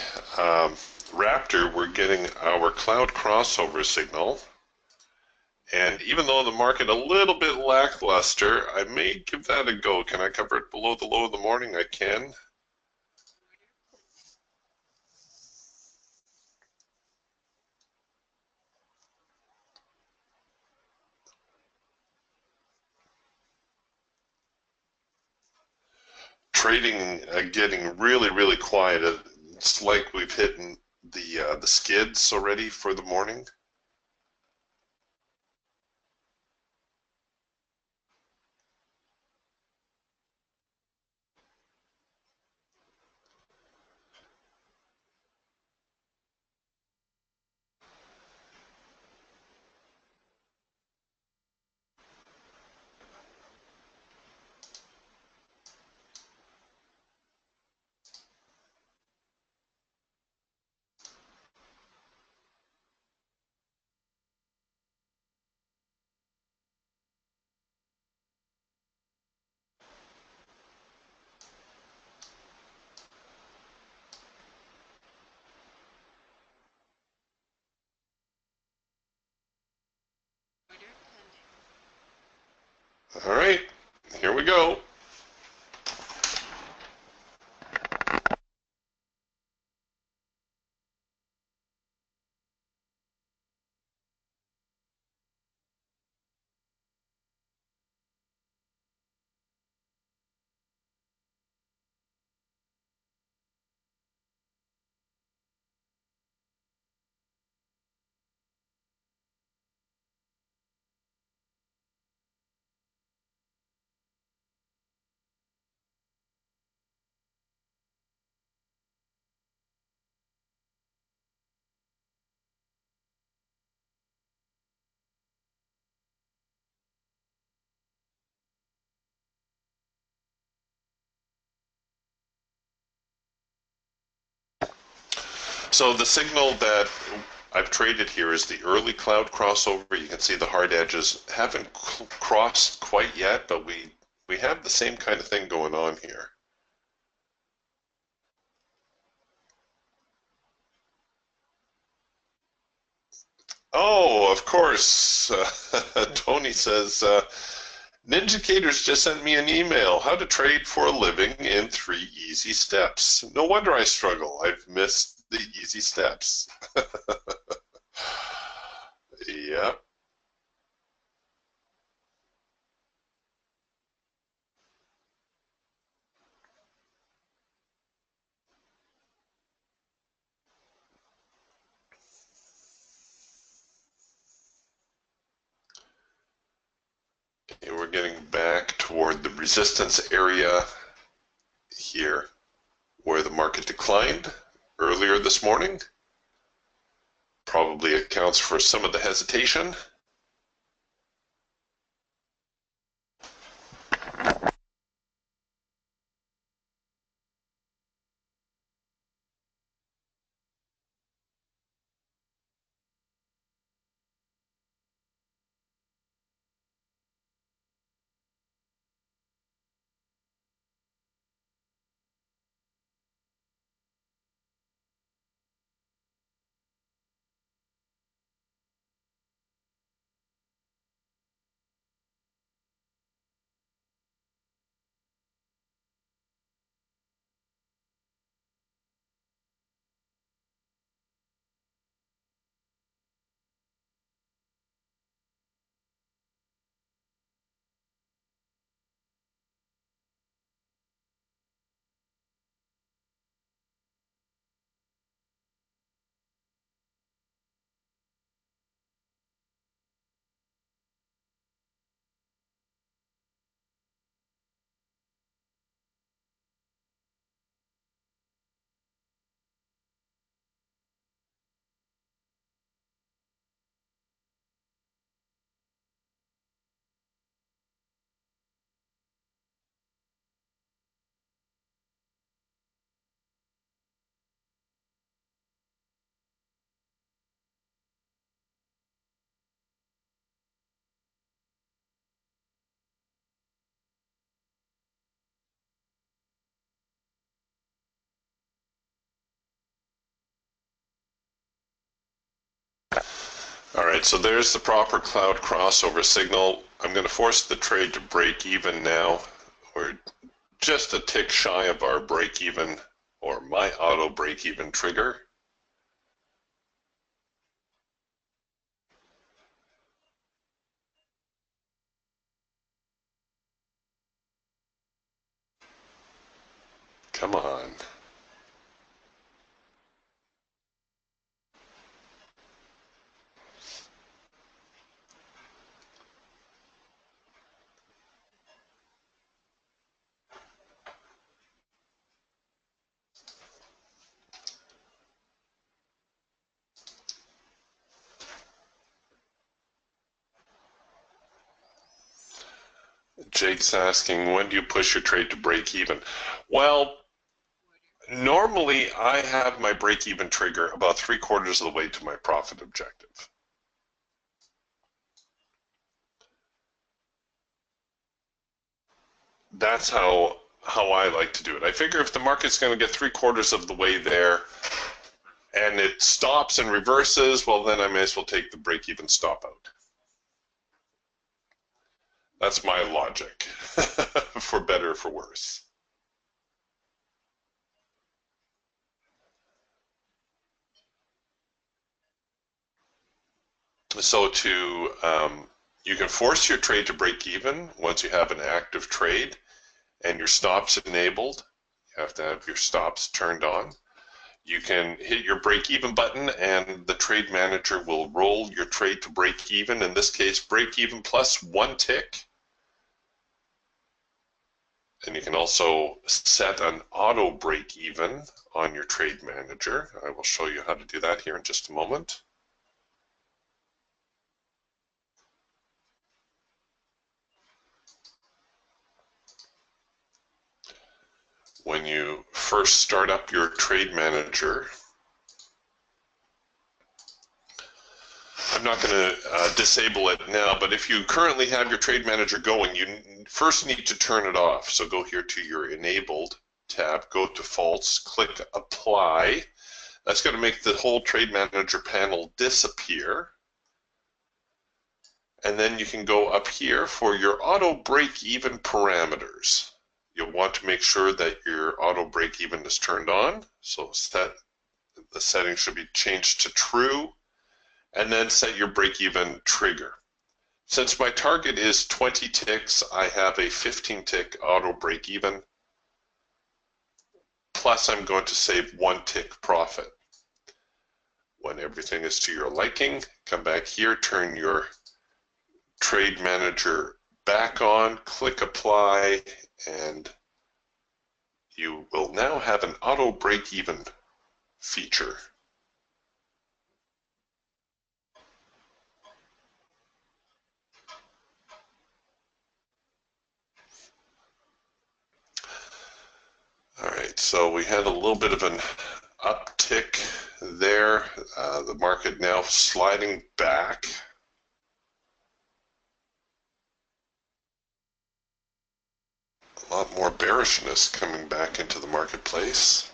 Raptor, we're getting our cloud crossover signal. And even though the market a little bit lackluster, I may give that a go. Can I cover it below the low of the morning? I can. Trading getting really quiet. It's like we've hit the skids already for the morning. All right, here we go. So the signal that I've traded here is the early cloud crossover. You can see the hard edges haven't crossed quite yet, but we have the same kind of thing going on here. Oh, of course. Tony says, NinjaTrader's just sent me an email. How to trade for a living in 3 easy steps. No wonder I struggle. I've missed the easy steps. Yeah. And we're getting back toward the resistance area here where the market declined earlier this morning. Probably accounts for some of the hesitation. All right, so there's the proper cloud crossover signal. I'm going to force the trade to break even now. We're just a tick shy of our break even, or my auto break even trigger. Come on. Jake's asking, when do you push your trade to break even? Well, normally I have my break even trigger about 3/4 of the way to my profit objective. That's how I like to do it. I figure if the market's going to get 3/4 of the way there and it stops and reverses, well, then I may as well take the break even stop out. That's my logic, for better or for worse. So you can force your trade to break even once you have an active trade and your stops enabled. You have to have your stops turned on. You can hit your break even button and the trade manager will roll your trade to break even. In this case, break even plus 1 tick. And you can also set an auto break even on your trade manager. I will show you how to do that here in just a moment. When you first start up your trade manager, I'm not going to disable it now, but if you currently have your trade manager going, you first need to turn it off. So go here to your enabled tab, go to false, click apply. That's going to make the whole trade manager panel disappear. And then you can go up here for your auto break even parameters. You'll want to make sure that your auto break even is turned on. So the setting should be changed to true, and then set your break even trigger. Since my target is 20 ticks, I have a 15 tick auto break even. Plus I'm going to save 1 tick profit. When everything is to your liking, come back here, turn your trade manager back on, click apply, and you will now have an auto break even feature. All right, so we had a little bit of an uptick there. The market now sliding back. A lot more bearishness coming back into the marketplace.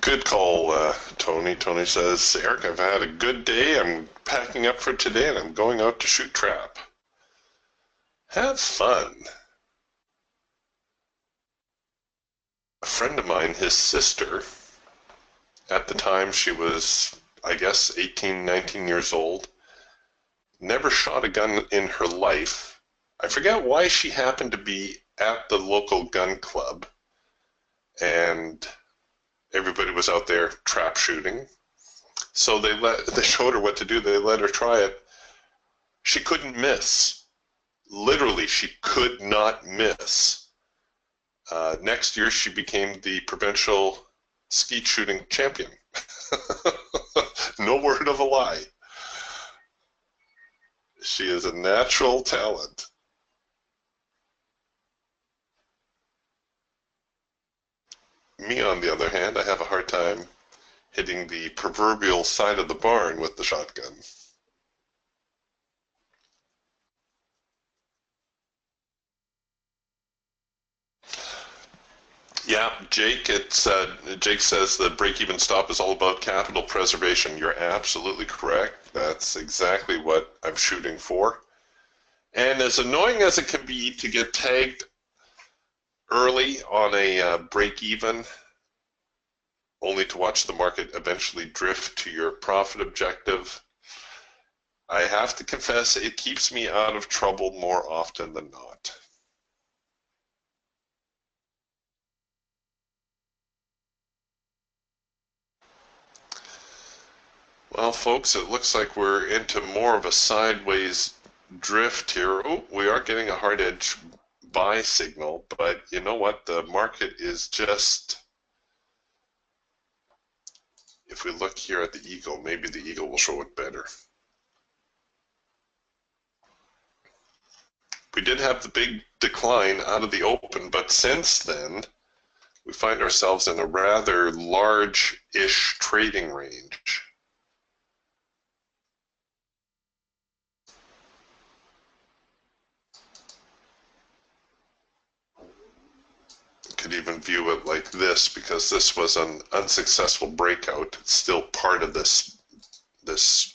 Good call, Tony. Tony says, Eric, I've had a good day. I'm packing up for today and I'm going out to shoot trap. Have fun. A friend of mine, his sister, at the time she was, I guess, 18, 19 years old, never shot a gun in her life. I forget why she happened to be at the local gun club, and everybody was out there trap shooting. So they showed her what to do. They let her try it. She couldn't miss. Literally, she could not miss. Next year, she became the provincial skeet shooting champion. No word of a lie. She is a natural talent. Me, on the other hand, I have a hard time hitting the proverbial side of the barn with the shotgun. Yeah, Jake. Jake says the break-even stop is all about capital preservation. You're absolutely correct. That's exactly what I'm shooting for. And as annoying as it can be to get tagged early on a break-even, only to watch the market eventually drift to your profit objective, I have to confess it keeps me out of trouble more often than not. Well, folks, it looks like we're into more of a sideways drift here. Oh, we are getting a hard edge buy signal, but you know what? The market is just, if we look here at the eagle, maybe the eagle will show it better. We did have the big decline out of the open, but since then, we find ourselves in a rather large-ish trading range. Could even view it like this because this was an unsuccessful breakout. It's still part of this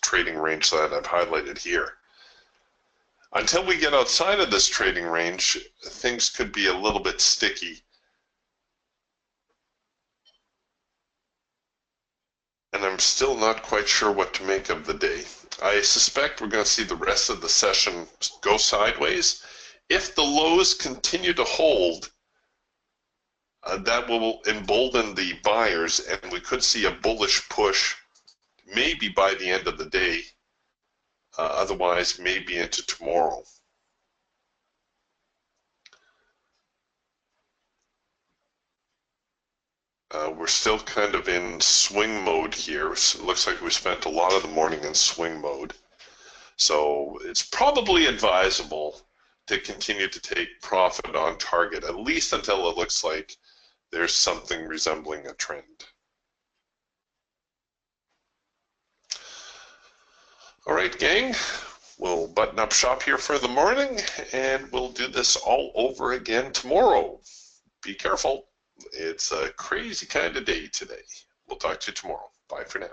trading range that I've highlighted here. Until we get outside of this trading range, things could be a little bit sticky. And I'm still not quite sure what to make of the day. I suspect we're going to see the rest of the session go sideways. If the lows continue to hold, that will embolden the buyers, and we could see a bullish push maybe by the end of the day, otherwise maybe into tomorrow. We're still kind of in swing mode here. So it looks like we spent a lot of the morning in swing mode. So it's probably advisable to continue to take profit on target, at least until it looks like there's something resembling a trend. All right, gang, we'll button up shop here for the morning, and we'll do this all over again tomorrow. Be careful. It's a crazy kind of day today. We'll talk to you tomorrow. Bye for now.